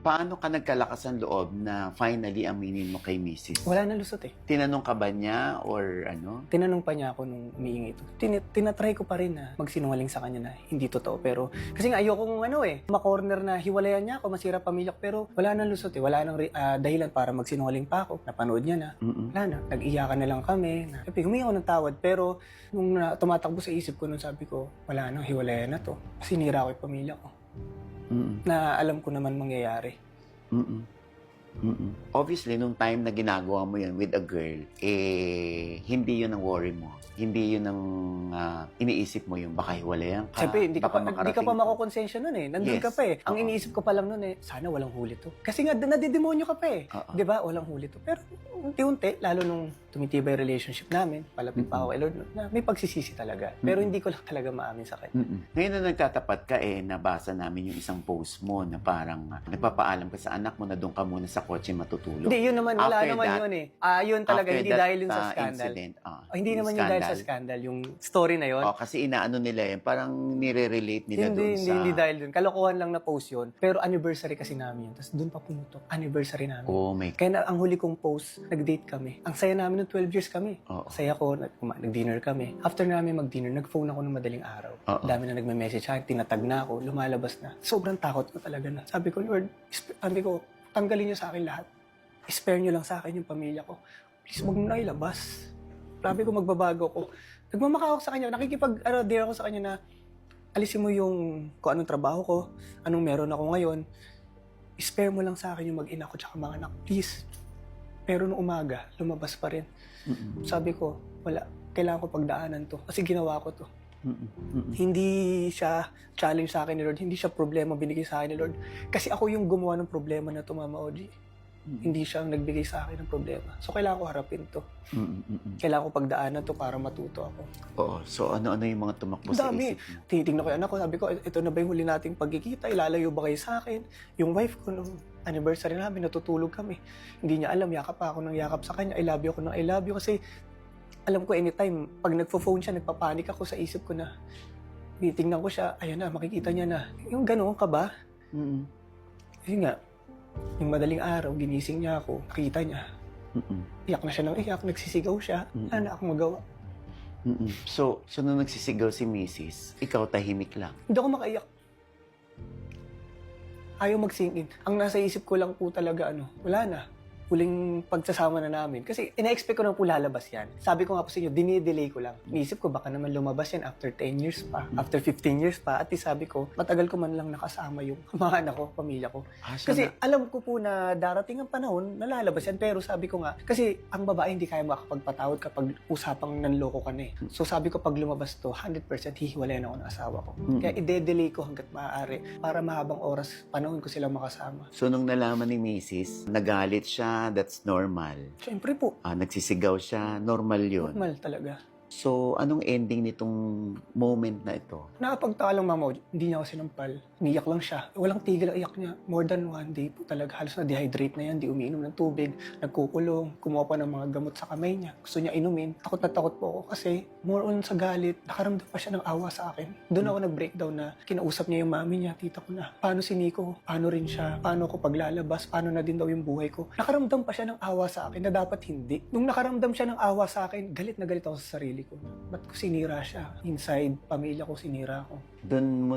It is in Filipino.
Paano ka nagkalakas ng loob na finally aminin mo kay Mrs.? Wala na lusot eh. Tinanong ka ba niya or ano? Tinanong pa niya ako nung umiingi ito. Tinatry ko pa rin na magsinungaling sa kanya na hindi totoo. Pero, kasi nga ayokong ma-corner na hiwalayan niya ako, masira pamilya ko. Pero wala nang lusot eh. Wala nang dahilan para magsinungaling pa ako. Napanood niya na. Wala na. Nag-iyakan na lang kami. Humingi ako ng tawad. Pero nung tumatakbo sa isip ko, nung sabi ko, wala nang hiwalayan na to. Sinira ko yung pamilya ko. Na alam ko naman mangyayari. Obviously, nung time na ginagawa mo yun with a girl, hindi yun ang worry mo. Hindi yun ang iniisip mo yung baka hiwalayan ka. Siyempre, hindi ka baka pa makukonsensya nun eh. Nandun Yes. ka pa eh. Ang iniisip ko pa lang nun eh, sana walang huli to. Kasi nga, nadidemonyo ka pa eh. Di ba? Walang huli to. Pero unti-unti, lalo nung tumitibay relationship namin, palapit pa ako kay Lord, na may pagsisisi talaga. Pero hindi ko lang talaga maamin sa kanya. Ngayon na nagtatapat ka nabasa namin yung isang post mo na parang nagpapaalam ka sa anak mo na doon ka muna sa kotse matutulog. Hindi, yun naman, wala After naman that- yun eh. Yun talaga, After hindi that, dahil yun sa scandal. Incident, Hindi yung naman yun dahil sa scandal, yung story na yun. kasi inaano nila yun, parang nire-relate nila doon sa... Hindi dahil dun. Kalokohan lang na post yun. Pero anniversary kasi namin yun. Tapos dun pa pumutok. Anniversary namin. Oh my... Kaya ang huli kong post, nag-date kami. Ang saya namin ng 12 years kami. Oo. Saya ko, nag-dinner kami. After namin mag-dinner, nag-phone ako ng madaling araw. Oo. Dami na nagme-message sa akin, tinatag na ako, lumalabas na. Sobrang takot ko talaga na. Sabi ko, Lord, tanggalin niyo sa akin lahat. Spare niyo lang sa akin yung pamilya ko. Please, huwag mo na ilabas. Sabi ko, magbabago ko. Nagmamaka ako sa kanya, nakikipag-dare ako sa kanya na alisin mo yung kung anong trabaho ko, anong meron ako ngayon. Spare mo lang sa akin yung mag-ina ko tsaka mga anak. Please. Pero nung umaga, lumabas pa rin. Sabi ko, wala. Kailangan ko pagdaanan to. Kasi ginawa ko to. Hindi siya challenge sa akin ni Lord. Hindi siya problema binigay sa akin ni Lord. Kasi ako yung gumawa ng problema na to, Mama Oji. Hindi siya ang nagbigay sa akin ng problema. So, kailangan ko harapin to. Kailangan ko pagdaanan to para matuto ako. Oo. So, ano-ano yung mga tumakbo sa Dami. isip mo? Tinitingnan ko yung anak ko. Sabi ko, ito na ba yung huli nating pagkikita? Ilalayo ba kayo sa akin? Yung wife ko, nung anniversary namin, natutulog kami. Hindi niya alam, yakap pa ako ng yakap sa kanya. I love you ako ng I love you. Kasi, alam ko anytime, pag nagpo-phone siya, nagpapanik ako sa isip ko na, titingnan ko siya, ayun na, makikita niya na. Yung gano'n ka ba? Yun nga, yung madaling araw, ginising niya ako, nakita niya. Iyak na siya ng iyak, nagsisigaw siya. Wala na akong magawa. So, nung nagsisigaw si Mrs., ikaw tahimik lang. Hindi ako makaiyak. Ayaw mag-sing in. Ang nasa isip ko lang po talaga, wala na. Huling pagsasama na namin. Kasi ina-expect ko na po lalabas yan. Sabi ko nga po sa inyo, dinidelay ko lang. Iniisip ko baka naman lumabas yan after 10 years pa, after 15 years pa. At sabi ko, matagal ko man lang nakasama yung mga anak ko, pamilya ko. Kasi alam ko po na darating ang panahon na lalabas yan. Pero sabi ko nga, kasi ang babae hindi kaya makakapagpatawad kapag usapang nanloko ka na eh. So sabi ko pag lumabas to, 100% hihiwalayan ako ng asawa ko. Kaya i-delay ko hanggat maaari para mahabang oras, panahon ko silang makasama. So, nung nalaman ni Mrs., nagalit siya, that's normal. Siyempre po, Nagsisigaw siya, normal yun. normal talaga. So, anong ending nitong moment na ito? Nakapagtaka lang, Mama, hindi niya ako sinampal. Umiyak lang siya. Walang tigil ang iyak niya. More than one day po talaga. Halos na-dehydrate na yan. Di umiinom ng tubig. Nagkukulong. Kumuha pa ng mga gamot sa kamay niya. Gusto niya inumin. Takot na takot po ako kasi more on sa galit. Nakaramdam pa siya ng awa sa akin. Doon ako nag-breakdown na kinausap niya yung mami niya, tita ko na. Paano si Nico? Paano rin siya? Paano ako paglalabas? Paano na din daw yung buhay ko? Nakaramdam pa siya ng awa sa akin na dapat hindi. Nung nakaramdam siya ng awa sa akin, galit na galit ako sa sarili ko. Ba't ko sinira siya? Inside, pamilya ko sinira ko. Doon mo